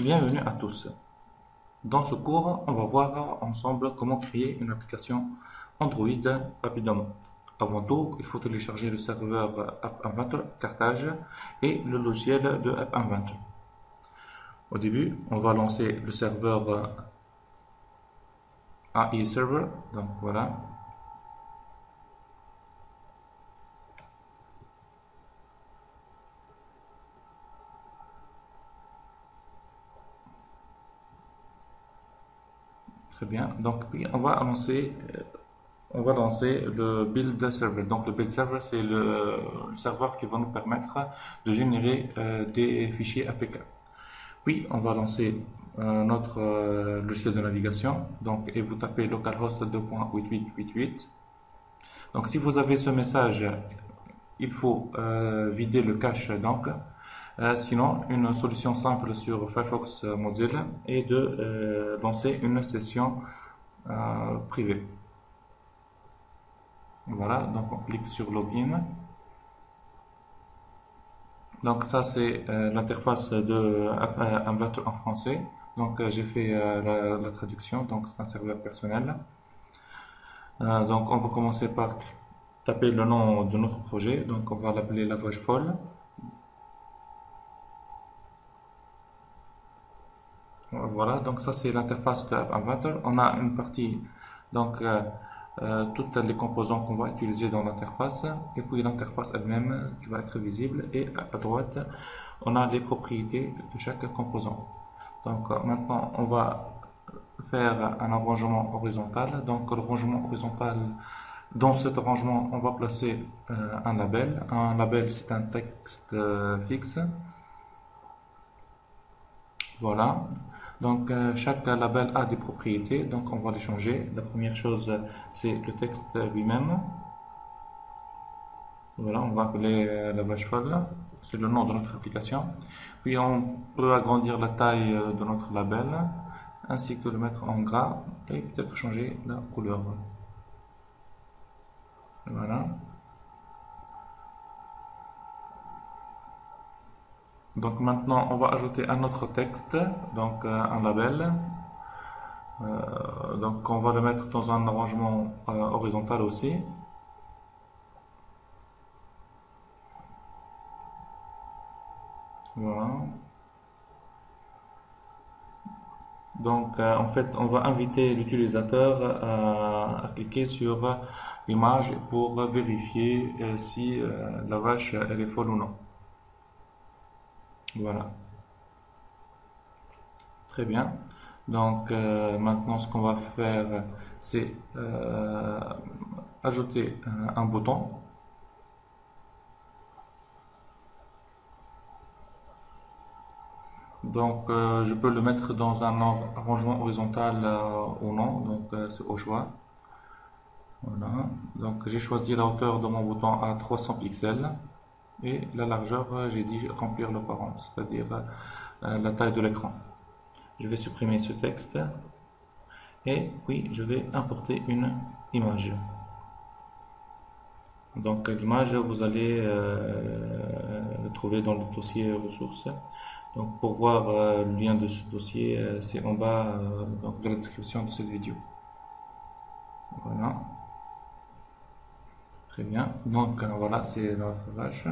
Bienvenue à tous. Dans ce cours, on va voir ensemble comment créer une application Android rapidement. Avant tout, il faut télécharger le serveur App Inventor Carthage et le logiciel de App Inventor. Au début, on va lancer le serveur AI Server. Donc voilà. Très bien. Donc puis on va lancer le build server. Donc le build server, c'est le serveur qui va nous permettre de générer des fichiers APK. Puis on va lancer notre logiciel de navigation. Donc, et vous tapez localhost 2.8888. Donc si vous avez ce message, il faut vider le cache. Donc, sinon, une solution simple sur Firefox Mozilla est de lancer une session privée. Voilà, donc on clique sur Login. Donc ça c'est l'interface de Inventor en français. Donc j'ai fait la traduction, donc c'est un serveur personnel. Donc on va commencer par taper le nom de notre projet. Donc on va l'appeler lavage folle. Voilà, donc ça c'est l'interface de App Inventor. On a une partie, donc toutes les composants qu'on va utiliser dans l'interface, et puis l'interface elle-même qui va être visible, et à droite on a les propriétés de chaque composant. Donc maintenant on va faire un arrangement horizontal. Donc le rangement horizontal, dans cet arrangement on va placer un label. Un label c'est un texte fixe. Voilà. Donc chaque label a des propriétés, donc on va les changer. La première chose, c'est le texte lui-même. Voilà, on va appeler la vache folle, c'est le nom de notre application. Puis on peut agrandir la taille de notre label, ainsi que le mettre en gras et peut-être changer la couleur. Voilà. Donc maintenant, on va ajouter un autre texte, donc un label. Donc on va le mettre dans un arrangement horizontal aussi. Voilà. Donc en fait, on va inviter l'utilisateur à cliquer sur l'image pour vérifier si la vache elle est folle ou non. Voilà. Très bien. Donc maintenant, ce qu'on va faire, c'est ajouter un bouton. Donc je peux le mettre dans un arrangement horizontal ou non. Donc c'est au choix. Voilà. Donc j'ai choisi la hauteur de mon bouton à 300 pixels. Et la largeur, j'ai dit remplir le parent, c'est-à-dire la taille de l'écran. Je vais supprimer ce texte et puis je vais importer une image. Donc l'image, vous allez le trouver dans le dossier ressources. Donc pour voir le lien de ce dossier, c'est en bas donc de la description de cette vidéo. Voilà. Très bien. Donc voilà, c'est notre vache.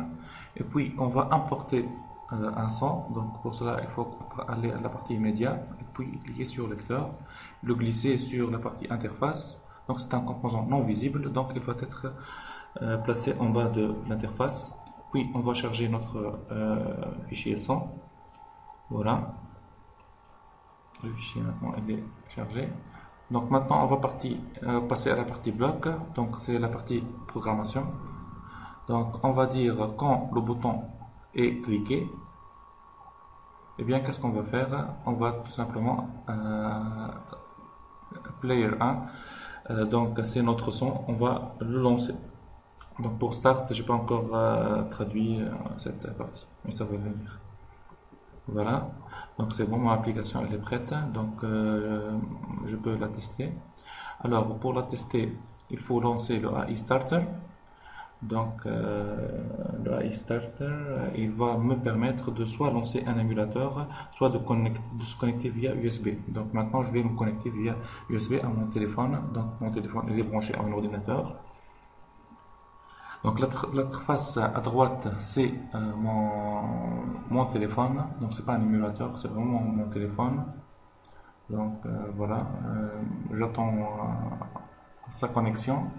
Et puis on va importer un son. Donc pour cela, il faut aller à la partie média et puis cliquer sur lecteur, le glisser sur la partie interface. Donc c'est un composant non visible, donc il va être placé en bas de l'interface. Puis on va charger notre fichier son. Voilà. Le fichier maintenant il est chargé. Donc maintenant on va passer à la partie bloc. Donc c'est la partie programmation. Donc on va dire quand le bouton est cliqué, et bien qu'est-ce qu'on va faire? On va tout simplement player 1. Donc c'est notre son, on va le lancer. Donc pour start, j'ai pas encore traduit cette partie, mais ça va venir. Voilà, donc c'est bon, mon application elle est prête, donc je peux la tester. Alors pour la tester, il faut lancer le AI Starter. Donc, le iStarter, il va me permettre de soit lancer un émulateur, soit de se connecter via USB. Donc maintenant, je vais me connecter via USB à mon téléphone. Donc mon téléphone, il est branché à un ordinateur. Donc l'interface à droite, c'est mon téléphone. Donc c'est pas un émulateur, c'est vraiment mon téléphone. Donc voilà, j'attends sa connexion.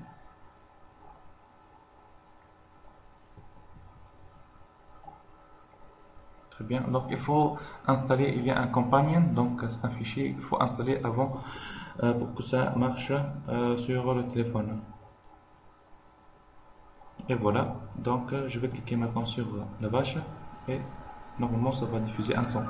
Très bien. Donc il faut installer, il y a un companion, donc c'est un fichier qu'il faut installer avant pour que ça marche sur le téléphone. Et voilà, donc je vais cliquer maintenant sur la vache et normalement ça va diffuser un son.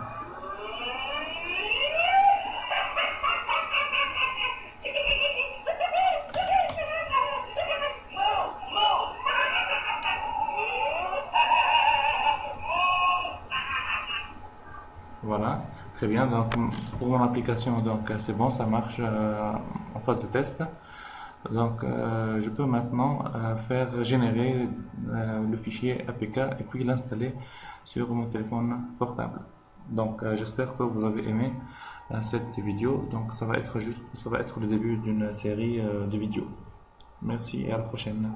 Voilà, très bien. Donc pour mon application, donc c'est bon, ça marche en phase de test. Donc je peux maintenant faire générer le fichier APK et puis l'installer sur mon téléphone portable. Donc j'espère que vous avez aimé cette vidéo. Donc ça va être le début d'une série de vidéos. Merci et à la prochaine.